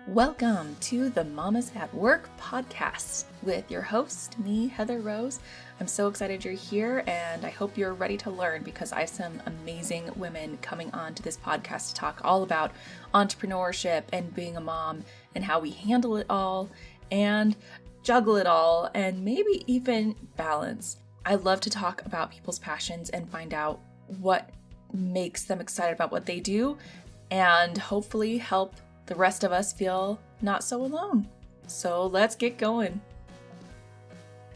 Welcome to the Mamas at Work podcast with your host, me, Heather Rose. I'm so excited you're here and I hope you're ready to learn because I have some amazing women coming on to this podcast to talk all about entrepreneurship and being a mom and how we handle it all and juggle it all and maybe even balance. I love to talk about people's passions and find out what makes them excited about what they do and hopefully help the rest of us feel not so alone. So let's get going.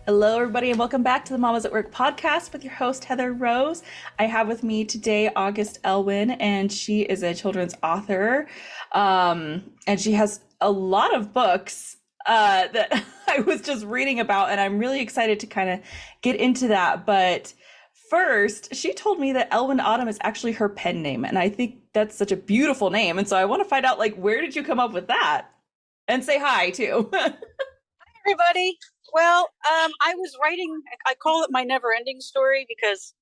Hello, everybody, and welcome back to the Mamas at Work podcast with your host, Heather Rose. I have with me today August Ellwyn, and she is a children's author. And she has a lot of books that I was just reading about, and I'm really excited to kind of get into that. But first, she told me that Ellwyn Autumn is actually her pen name, and I think that's such a beautiful name. And so I want to find out, where did you come up with that? And say hi, too. Hi, everybody. Well, I was writing, I call it my never-ending story because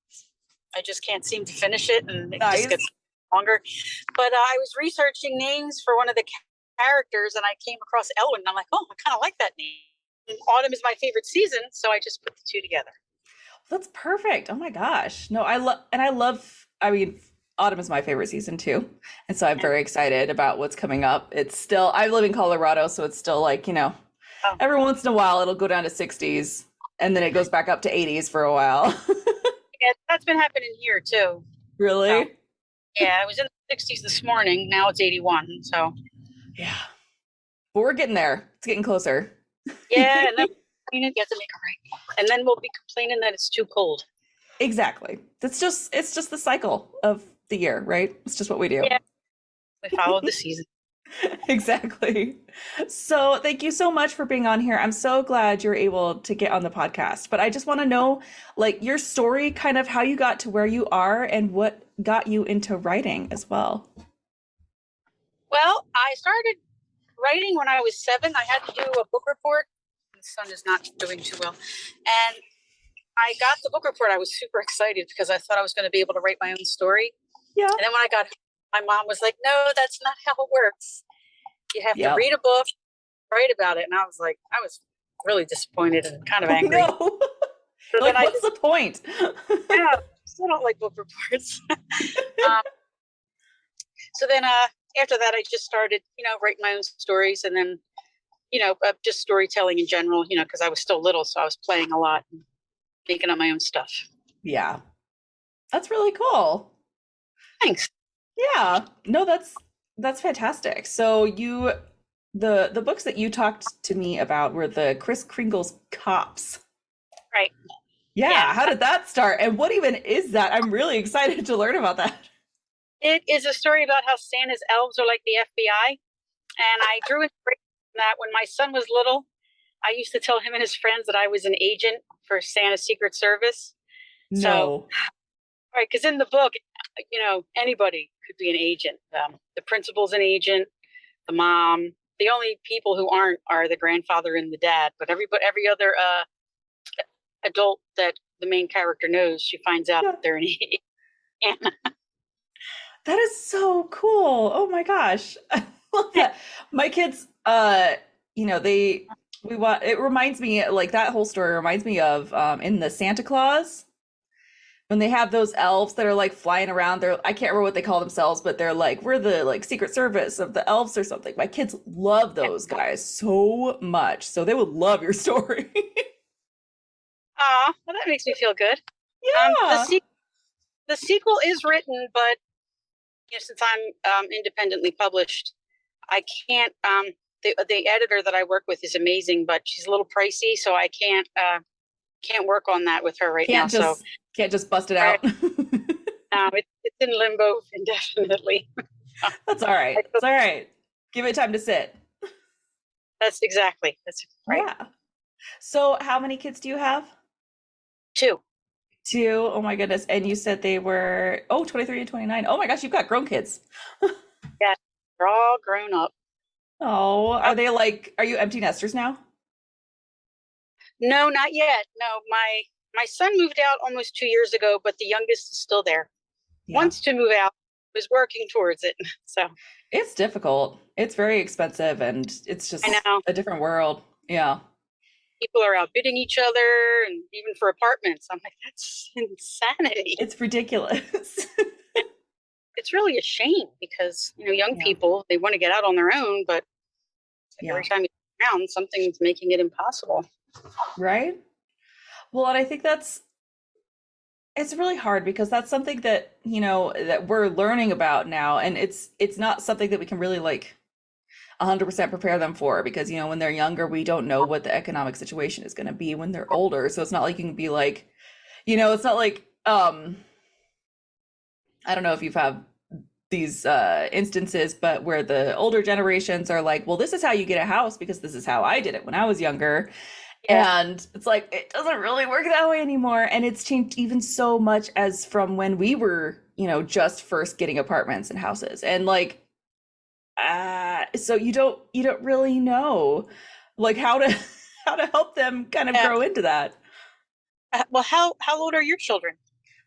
I just can't seem to finish it, and it just gets longer. But I was researching names for one of the characters, and I came across Ellwyn, and I'm like, oh, I kind of like that name. And autumn is my favorite season, so I just put the two together. That's perfect. Oh my gosh. No, I love, autumn is my favorite season too. And so I'm very excited about what's coming up. It's still, I live in Colorado, so it's still every once in a while it'll go down to 60s and then it goes back up to 80s for a while. Yeah, that's been happening here too. Really? So, yeah, I was in the 60s this morning. Now it's 81. So yeah. But we're getting there. It's getting closer. Yeah, and then you have to make it right. And then we'll be complaining that it's too cold. Exactly. It's just the cycle of the year, right? It's just what we do. Yeah. We follow the season. Exactly. So thank you so much for being on here. I'm so glad you're able to get on the podcast. But I just want to know, your story, kind of how you got to where you are and what got you into writing as well. Well, I started writing when I was 7. I had to do a book report. My son is not doing too well. And I got the book report. I was super excited because I thought I was going to be able to write my own story. Yeah. And then when I got home, my mom was like, no, that's not how it works. You have to read a book, write about it. And I was really disappointed and kind of angry. No. So what's the point? Yeah, I still don't like book reports. So then after that, I just started, writing my own stories and then, just storytelling in general, because I was still little. So I was playing a lot and making up my own stuff. Yeah. That's really cool. Thanks. Yeah. No, that's fantastic. So the books that you talked to me about were the Kris Kringle's Cops. Right. Yeah. How did that start? And what even is that? I'm really excited to learn about that. It is a story about how Santa's elves are like the FBI. And I drew inspiration from that when my son was little. I used to tell him and his friends that I was an agent for Santa's Secret Service. No. So, right, because in the book, anybody could be an agent. The principal's an agent, the mom. The only people who aren't are the grandfather and the dad. But every other adult that the main character knows, she finds out that they're an agent. That is so cool. Oh my gosh. I love that. My kids, it reminds me, that whole story reminds me of in the Santa Claus, when they have those elves that are flying around. I can't remember what they call themselves, but they're we're the Secret Service of the elves or something. My kids love those guys so much. So they would love your story. Aw, well, that makes me feel good. Yeah. The sequel is written, but since I'm independently published, I can't, the editor that I work with is amazing, but she's a little pricey, so I can't work on that with her now. Can't just bust it out. It's in limbo indefinitely. That's all right. It's all right. Give it time to sit. That's right. Yeah. So how many kids do you have? 2. Oh my goodness. And you said they were 23 and 29. Oh my gosh, you've got grown kids. Yeah, they're all grown up. Oh, are you empty nesters now? No, not yet. No, my son moved out almost 2 years ago, but the youngest is still there. Wants to move out, was working towards it. So It's difficult. It's very expensive, and it's just I know a different world. Yeah. people are outbidding each other, and even for apartments, I'm like, that's insanity. It's ridiculous. It's really a shame because, young Yeah. people, they want to get out on their own, but Yeah. every time you look around, something's making it impossible. Right? Well, and I think it's really hard because that's something that, that we're learning about now, and it's not something that we can really like 100% prepare them for, because when they're younger, we don't know what the economic situation is going to be when they're older. So it's not like you can be like, it's not like I don't know if you've had these instances, but where the older generations are like, well, this is how you get a house because this is how I did it when I was younger. Yeah. And it's like, it doesn't really work that way anymore. And it's changed even so much as from when we were, just first getting apartments and houses. And like, so you don't really know like how to how to help them kind of grow into that. Well, how old are your children?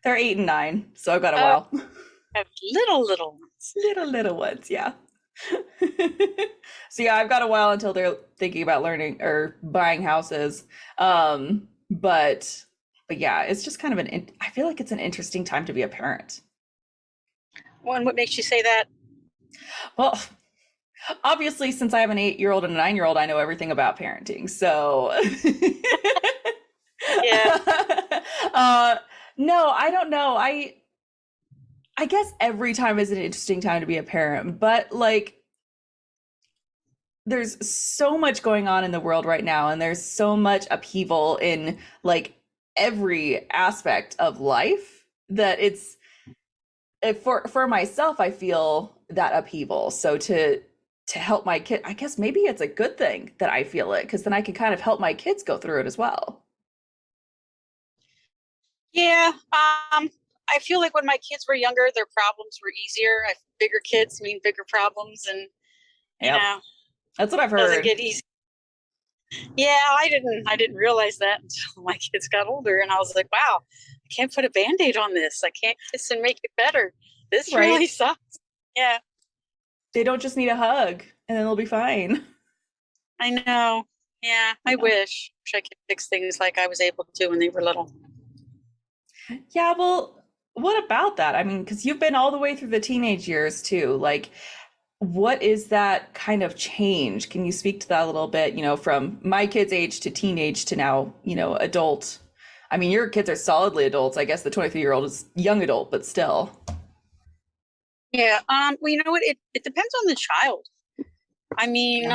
They're 8 and 9, so I've got a while. I have little ones. Little ones, yeah. So yeah, I've got a while until they're thinking about learning or buying houses. But yeah, it's just kind of I feel like it's an interesting time to be a parent. Well, and what makes you say that? Well, obviously, since I have an 8-year-old and a 9-year-old, I know everything about parenting. So Yeah. No, I don't know. I guess every time is an interesting time to be a parent, but like there's so much going on in the world right now, and there's so much upheaval in like every aspect of life that it's for myself, I feel that upheaval. So to help my kid, I guess maybe it's a good thing that I feel it, because then I can kind of help my kids go through it as well. Yeah. I feel like when my kids were younger, their problems were easier. Bigger kids mean bigger problems, and Yep. That's what I've it doesn't heard. get easy. Yeah, I didn't realize that until my kids got older, and I was like, wow, I can't put a Band-Aid on this. I can't kiss and make it better. This Right. really sucks. Yeah. They don't just need a hug and then they'll be fine. I know. Yeah, I wish I could fix things like I was able to when they were little. Yeah, well, what about that? I mean, because you've been all the way through the teenage years too. Like, what is that kind of change? Can you speak to that a little bit, from my kid's age to teenage to now, adult? I mean, your kids are solidly adults. I guess the 23-year-old is young adult, but still. Yeah. Well, you know what? It depends on the child. I mean,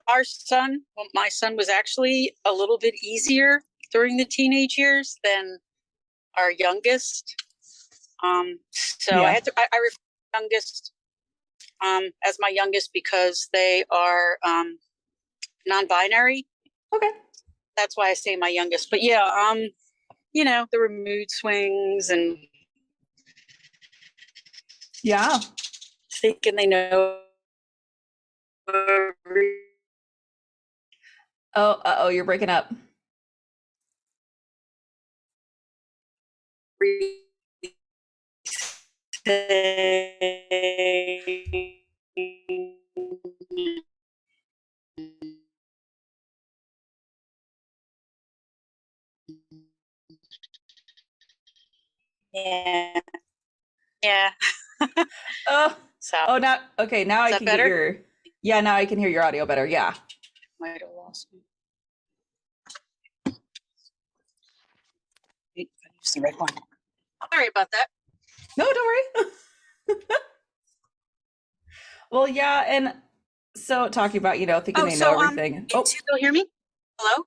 our son, well, my son was actually a little bit easier during the teenage years than our youngest. So I refer to youngest as my youngest because they are non-binary. Okay. That's why I say my youngest. But yeah, there were mood swings and thinking they know. Oh, you're breaking up. Yeah. Now I can better? now I can hear your audio better. Yeah. Might have lost me. Wait, I use the red one. Sorry about that. No, don't worry. Well, yeah, and so talking about, thinking they know everything. Can you still hear me? Hello?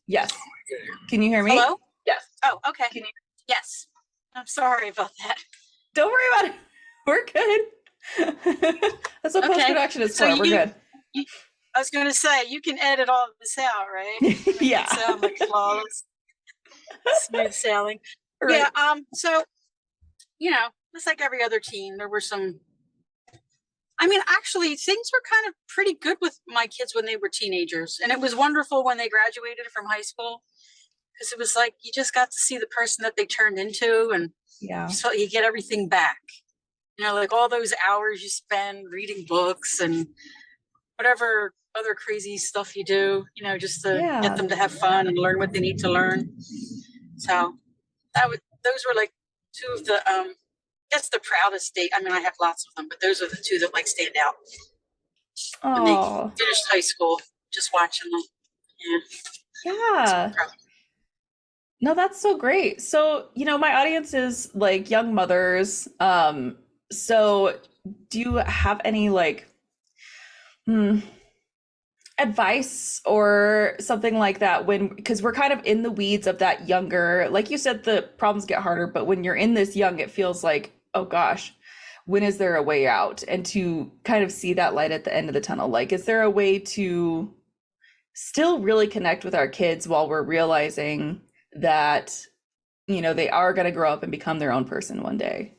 Yes. Can you hear me? Hello? Yes. Oh, okay. Yes. I'm sorry about that. Don't worry about it. We're good. That's what post-production is for. We're good. I was going to say, you can edit all of this out, right? Yeah. Sound like flawless. Smooth sailing. Right. Yeah. So, it's like every other teen. There were some. I mean, actually, things were kind of pretty good with my kids when they were teenagers, and it was wonderful when they graduated from high school. because it was like you just got to see the person that they turned into, and so you get everything back. Like all those hours you spend reading books and whatever other crazy stuff you do, just to get them to have fun and learn what they need to learn. So those were like two of the I guess the proudest day. I mean, I have lots of them, but those are the two that like stand out. When they finished high school, just watching them. Yeah. No, that's so great. So, my audience is like young mothers. So do you have any like advice or something like that because we're kind of in the weeds of that younger, like you said, the problems get harder, but when you're in this young, it feels like, oh gosh, when is there a way out? And to kind of see that light at the end of the tunnel, like, is there a way to still really connect with our kids while we're realizing that, they are going to grow up and become their own person one day?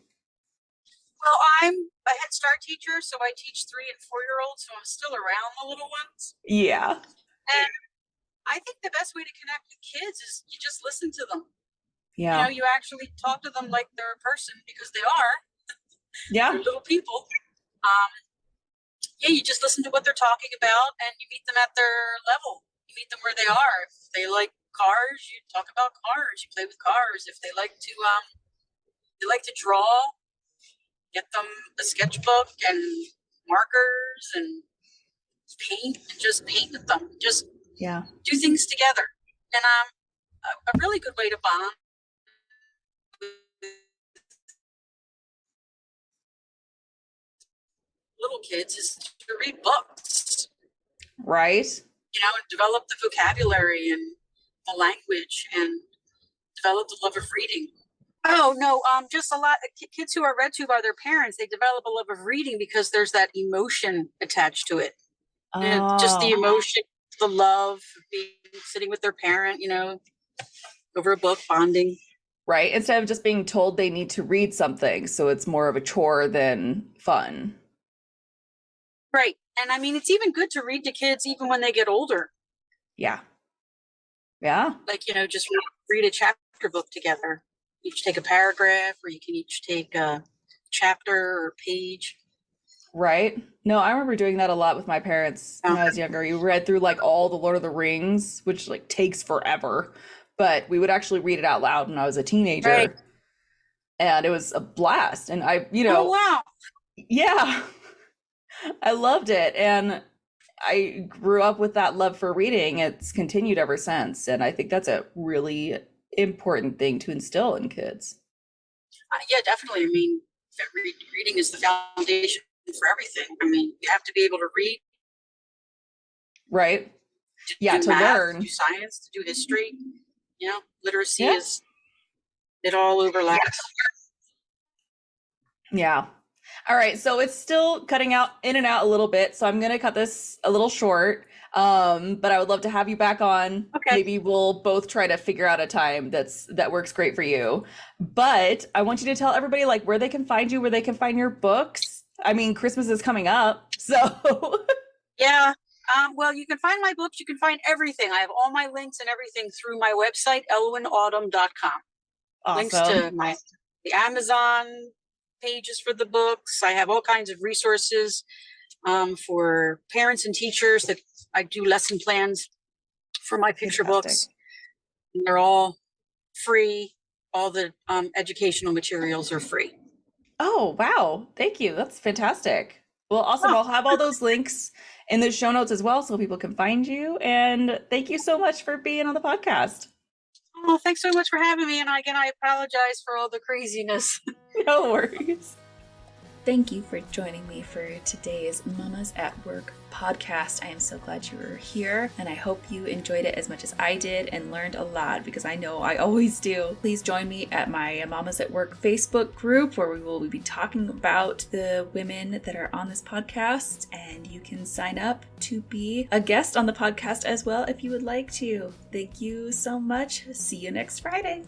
Well, I'm a Head Start teacher, so I teach 3 and 4-year-olds, so I'm still around the little ones. Yeah. And I think the best way to connect with kids is you just listen to them. Yeah. You actually talk to them like they're a person, because they are. Yeah. They're little people. You just listen to what they're talking about, and you meet them at their level. You meet them where they are. If they like cars, you talk about cars. You play with cars. If they like to draw, get them a sketchbook and markers and paint, and just paint with them. Just do things together. And a really good way to bond with little kids is to read books. Right. And develop the vocabulary and the language, and develop the love of reading. Oh, no, just a lot of kids who are read to by their parents, they develop a love of reading because there's that emotion attached to it. Just the emotion, the love of sitting with their parent, over a book, bonding. Right. Instead of just being told they need to read something. So it's more of a chore than fun. Right. And I mean, it's even good to read to kids even when they get older. Yeah. Yeah. Like, just read a chapter book together. Each take a paragraph, or you can each take a chapter or page. Right. No, I remember doing that a lot with my parents when I was younger. You read through like all the Lord of the Rings, which like takes forever, but we would actually read it out loud when I was a teenager. Right. And it was a blast. And oh, wow. Yeah, I loved it. And I grew up with that love for reading. It's continued ever since. And I think that's a really important thing to instill in kids. Yeah, definitely. I mean, reading is the foundation for everything. I mean, you have to be able to read. Right. To math, learn. To do science, to do history. Literacy is, it all overlaps. Yeah. All right. So it's still cutting out in and out a little bit. So I'm going to cut this a little short. But I would love to have you back on. Okay. Maybe we'll both try to figure out a time that works great for you. But I want you to tell everybody like where they can find you, where they can find your books. I mean, Christmas is coming up, so. Yeah. Well, you can find my books. You can find everything. I have all my links and everything through my website, ellwynautumn.com. Awesome. Links to the Amazon pages for the books. I have all kinds of resources for parents and teachers that I do lesson plans for my picture books. And they're all free. All the educational materials are free. Oh, wow. Thank you. That's fantastic. Well, awesome. I'll have all those links in the show notes as well so people can find you. And thank you so much for being on the podcast. Oh, thanks so much for having me. And again, I apologize for all the craziness. No worries. Thank you for joining me for today's Mamas at Work podcast. I am so glad you were here, and I hope you enjoyed it as much as I did and learned a lot, because I know I always do. Please join me at my Mamas at Work Facebook group, where we will be talking about the women that are on this podcast, and you can sign up to be a guest on the podcast as well if you would like to. Thank you so much. See you next Friday.